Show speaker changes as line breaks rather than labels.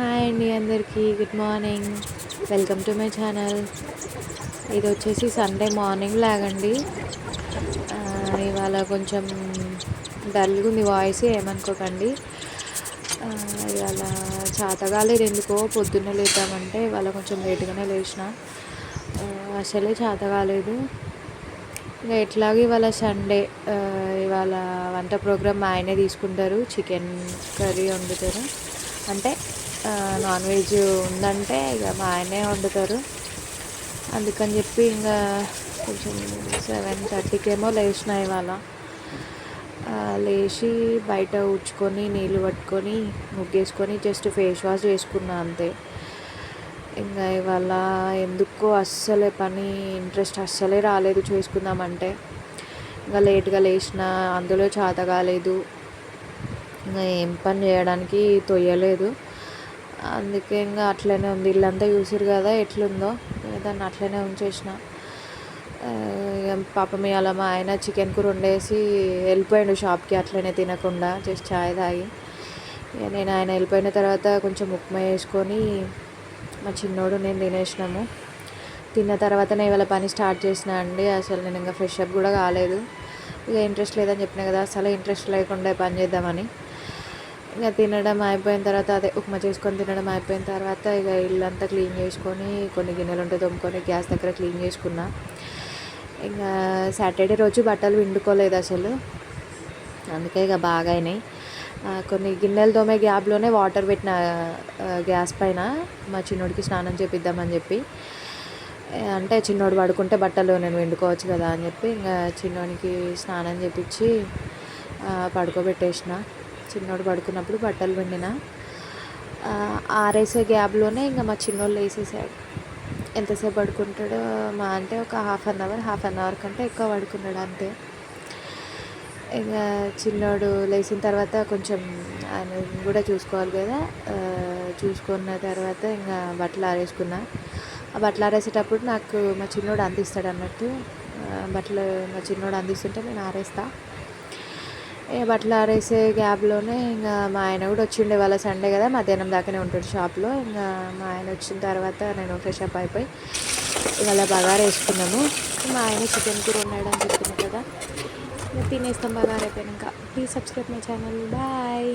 Hi అండి అందరికీ good morning. Welcome to my channel. ఇది వచ్చేసి సండే మార్నింగ్ లాగండి. ఇవాళ కొంచెం డల్గా ఉంది వాయిస్, ఏమనుకోకండి. ఇవాళ చేతగాలేదు ఎందుకో. పొద్దున్నే లేద్దామంటే ఇవాళ కొంచెం లేట్గానే లేచిన. అసలే చేత కాలేదు. ఇంకా ఎట్లాగో ఇవాళ సండే, ఇవాళ వంట ప్రోగ్రామ్ మా ఆయనే తీసుకుంటారు. చికెన్ కర్రీ వండుతారు. అంటే నాన్ వెజ్ ఉందంటే ఇక మా ఆయనే వండుతారు. అందుకని చెప్పి ఇంకా కొంచెం 7:30కేమో లేచిన ఇవాళ. లేచి బయట ఊడ్చుకొని నీళ్ళు పట్టుకొని ముగ్గేసుకొని జస్ట్ ఫేస్ వాష్ చేసుకున్నా అంతే. ఇంకా ఇవాళ ఎందుకో అస్సలే పని ఇంట్రెస్ట్ అస్సలే రాలేదు చేసుకుందామంటే. ఇంకా లేట్గా లేచిన, అందులో చేత కాలేదు. ఇంకా ఏం పని చేయడానికి తొయ్యలేదు. అందుకే ఇంకా అట్లనే ఉంది. ఇల్లంతా చూసిరు కదా ఎట్లుందో, దాన్ని అట్లనే ఉంచేసిన. పాపం ఇవాళ మా ఆయన చికెన్ కూర వండేసి వెళ్ళిపోయాడు షాప్కి, అట్లనే తినకుండా జస్ట్ చాయ్ తాగి. నేను ఆయన వెళ్ళిపోయిన తర్వాత కొంచెం ఉప్మా వేసుకొని మా చిన్నోడు నేను తినేసినాము. తిన్న తర్వాతనే ఇవాళ పని స్టార్ట్ చేసిన అండి. అసలు నేను ఇంకా ఫ్రెష్ అప్ కూడా కాలేదు. ఇక ఇంట్రెస్ట్ లేదని చెప్పిన కదా, అసలు ఇంట్రెస్ట్ లేకుండా పని చేద్దామని. ఇక తినడం అయిపోయిన తర్వాత, అదే ఉప్మా చేసుకొని తినడం అయిపోయిన తర్వాత ఇక ఇల్లంతా క్లీన్ చేసుకొని కొన్ని గిన్నెలు ఉంటే తోముకొని గ్యాస్ దగ్గర క్లీన్ చేసుకున్నా. ఇంకా సాటర్డే రోజు బట్టలు పిండుకోలేదు అసలు, అందుకే ఇక బాగా అయినాయి. కొన్ని గిన్నెలు తోమే గ్యాప్లోనే వాటర్ పెట్టిన గ్యాస్ పైన, మా చిన్నోడికి స్నానం చేపిద్దామని చెప్పి. అంటే చిన్నోడు పడుకుంటే బట్టలు నేను పిండుకోవచ్చు కదా అని చెప్పి ఇంకా చిన్నోడికి స్నానం చేపించి పడుకోబెట్టేసిన. చిన్నోడు పడుకున్నప్పుడు బట్టలు పిండిన. ఆరేసే గ్యాప్లోనే ఇంకా మా చిన్నోడు వేసేసాడు. ఎంతసేపు పడుకుంటాడో, మా అంటే ఒక హాఫ్ అన్ అవర్ కంటే ఎక్కువ పడుకున్నాడు అంతే. ఇంకా చిన్నోడు లేచిన తర్వాత కొంచెం ఆయన కూడా చూసుకోవాలి కదా. చూసుకున్న తర్వాత ఇంకా బట్టలు ఆరేసుకున్నా. ఆ బట్టలు ఆరేసేటప్పుడు నాకు మా చిన్నోడు అందిస్తాడు అన్నట్టు. బట్టలు మా చిన్నోడు అందిస్తుంటే నేను ఆరేస్తా. బట్టలు ఆరేసే గ్యాప్లోనే ఇంకా మా ఆయన కూడా వచ్చిండే. వాళ్ళ సండే కదా, మధ్యాహ్నం దాకానే ఉంటాడు షాప్లో. ఇంకా మా ఆయన వచ్చిన తర్వాత నేను ఫ్రెష్ అప్ అయిపోయి ఇవాళ బగారా వేసుకున్నాము. మా ఆయన చికెన్ కూర ఉన్నాడని చెప్తున్నాను కదా, తినేస్తాం బగారా అయిపోయాక. Please subscribe my channel. Bye.